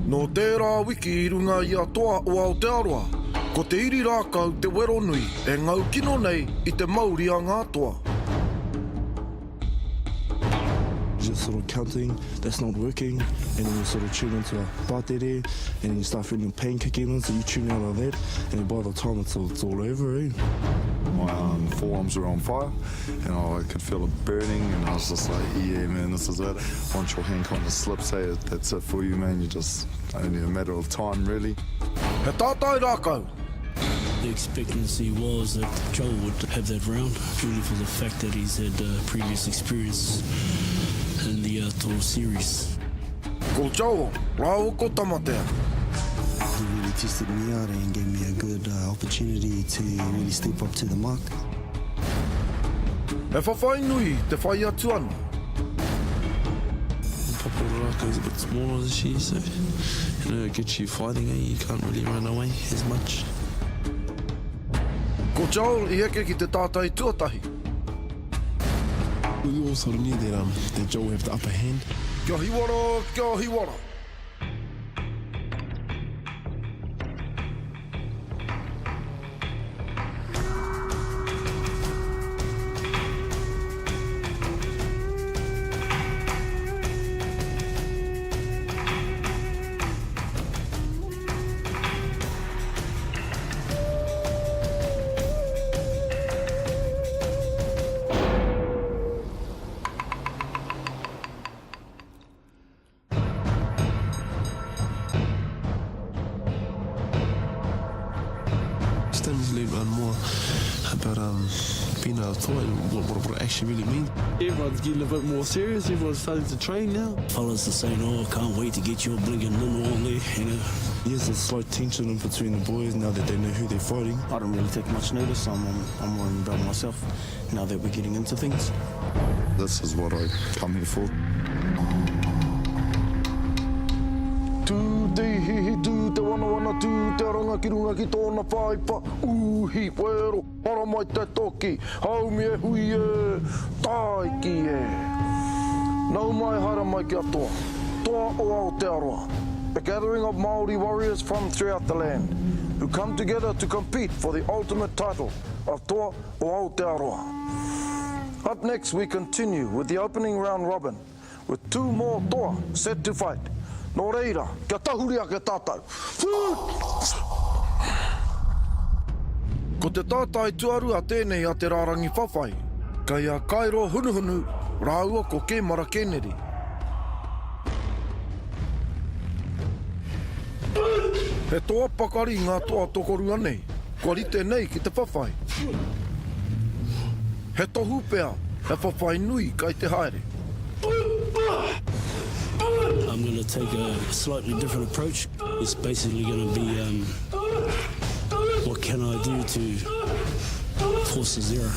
No tērā wiki I runga I a toa o Aotearoa, ko te iri rākau te wero nui e ngau kino nei I te Mauri a ngā toa. Just sort of counting, that's not working, and then you sort of tune into a pātere, and then you start feeling pain kicking in, so you tune out on that, and by the time it's all over, eh? My forearms were on fire, and I could feel it burning, and I was just like, yeah, man, this is it. Once your hand kind of slips, hey, that's it for you, man. You just, only a matter of time, really. He tātai rākau. The expectancy was that Joel would have that round, purely for the fact that he's had previous experience in the T.O.A series. Ko Joel, rāo ko tamatea. He really tested me out and gave me a good opportunity to really step up to the mark. E whawhai nui te whai atu ana. Paparaka is a bit smaller this year, so it gets you fighting, you can't really run away as much. Ko Joel I eke ki te tātai tuatahi. We all sort of knew that Joe would have the upper hand. Kia hiwara, kia hiwara. Learn more about being a Toa and what it actually really means. Everyone's getting a bit more serious, everyone's starting to train now. Fellas are saying, oh, I can't wait to get your blinking number on there, you know. There's a slight tension in between the boys now that they know who they're fighting. I don't really take much notice. I'm worrying about myself now that we're getting into things. This is what I come here for. Tū te hihi, tū te wana, tū te ranga ki runga ki tōna whaipa. Uhi, wero, para mai te toki, haumi e hui e, tai ki e. Nau mai hara mai ki a toa, toa o Aotearoa. A gathering of Maori warriors from throughout the land, who come together to compete for the ultimate title of Toa o Aotearoa. Up next, we continue with the opening round robin, with two more toa set to fight. Nō reira, kia tahuria ke tātou. Ko te tātai tuarua tēnei a te rārangi whawhai, kai a Cairo hunuhunu, rāua ko Kemara Kennedy. He toa pakari ngā toa tokorua nei, kua rite nei ki te whawhai. He tohu pea, he whawhai nui kai te haere. I'm going to take a slightly different approach. It's basically going to be, what can I do to force a zero?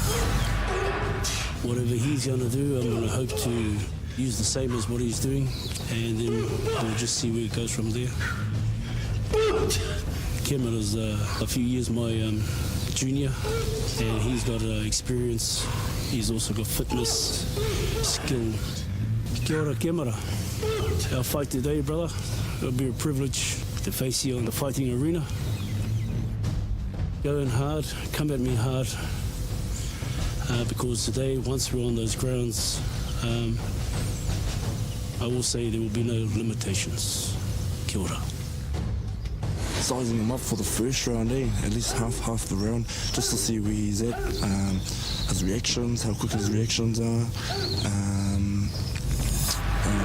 Whatever he's going to do, I'm going to hope to use the same as what he's doing, and then we'll just see where it goes from there. Kemara's a few years my junior, and he's got experience. He's also got fitness, skill. Kia ora, Kemara. Our fight today, brother, it'll be a privilege to face you on the fighting arena. Go in hard, come at me hard, because today, once we're on those grounds, I will say there will be no limitations. Kia ora. Sizing him up for the first round, at least half the round, just to see where he's at, his reactions, how quick his reactions are.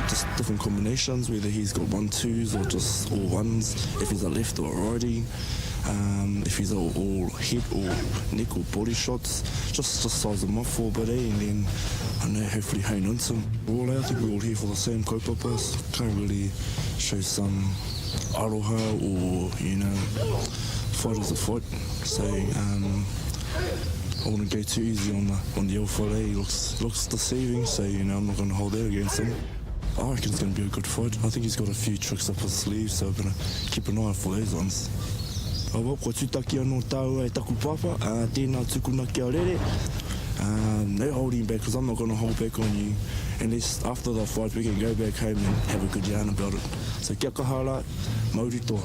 Just different combinations, whether he's got 1-2s or just all ones, if he's a left or a righty, if he's all head or neck or body shots, just size them up for a bit, and then I know hopefully hone into them. I think we're all here for the same kaupapas. Can't really show some aroha or, fight as a fight. So I wouldn't go too easy on the alpha. He looks deceiving, so I'm not going to hold that against him. I reckon it's going to be a good fight. I think he's got a few tricks up his sleeve, so I'm going to keep an eye out for those ones. Awa, kua tūtaki anō T.O.A e taku papa, tēnā tukuna kia rere. No holding back, because I'm not going to hold back on you. And after the fight, we can go back home and have a good yarn about it. So kia kahala, Mauri Toa.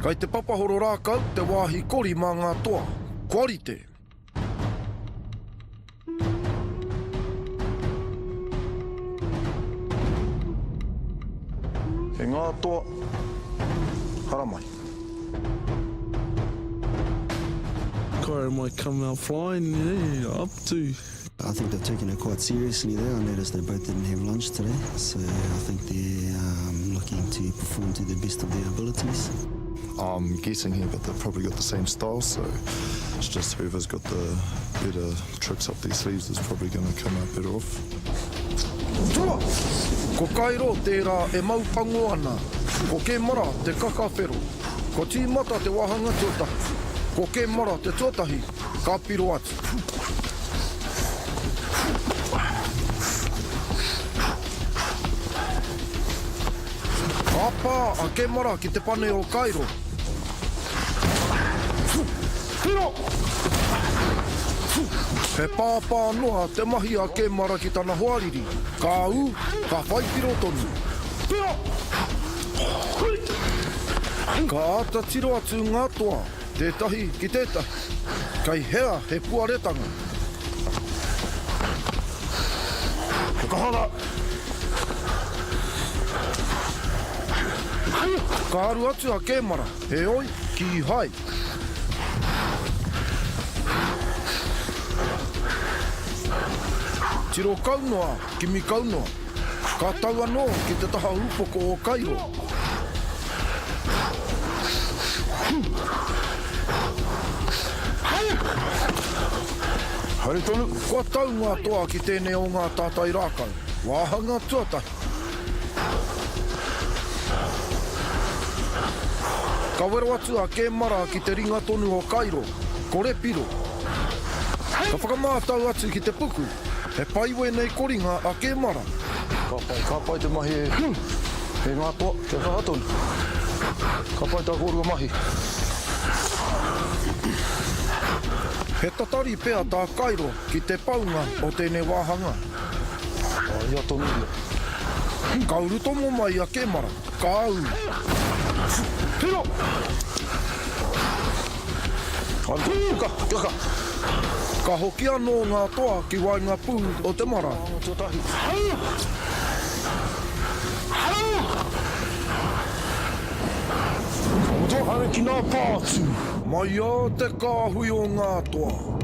Kei te papahoro rākau, te wāhi kori mā ngā toa. Kōrite! He ngā toa, haramai. Cairo might come out flying, yeah, up to. I think they've taken it quite seriously there. I noticed they both didn't have lunch today, so I think they're looking to perform to the best of their abilities. I'm guessing here, but they've probably got the same style, so it's just whoever's got the better tricks up their sleeves is probably going to come out better off. Tua! Ko Cairo tērā e maupango ana. Ko Kemara te kakawhero. Ko tīmata te wahanga tuatahi. Ko Kemara te tuatahi, ka piro atu. Apa a Kemara ki te pane o Cairo. Piro! He pāpā noa te mahi a Kemara ki tana hoariri. Ka u, ka whaipiro tonu. Piro! Ka ata tiro atu ngā toa. Tētahi ki tētahi. Kai hea he puaretanga. He kahara! Ka aru atu a Kemara, he oi ki hai. Tiro kaunoa ki mi kaunoa. Ka tau anō ki te taha upoko o Cairo. Haere tonu. Kua tau ngā toa ki tēnei o ngā tātai rākau. Wāhanga tuatahi. Ka wero atu a Kemara ki te ringa tonu o Cairo, ko Repiro. Ka whakamātau atu ki te puku, he paiwe nei koringa a Kemara. Ka pai te mahi he ngā toa, te whahatonu. Ka pai tā korua mahi. He tatari pea tā Cairo ki te paunga o tēnei wāhanga. Ia tonu ia. Ka uru tomo mai a Kemara, ka au. Piro! Ka hoki anō ngā toa ki wainga pū o te mara. Hare ki ngā pātu. Mai a te kāhui o ngā toa.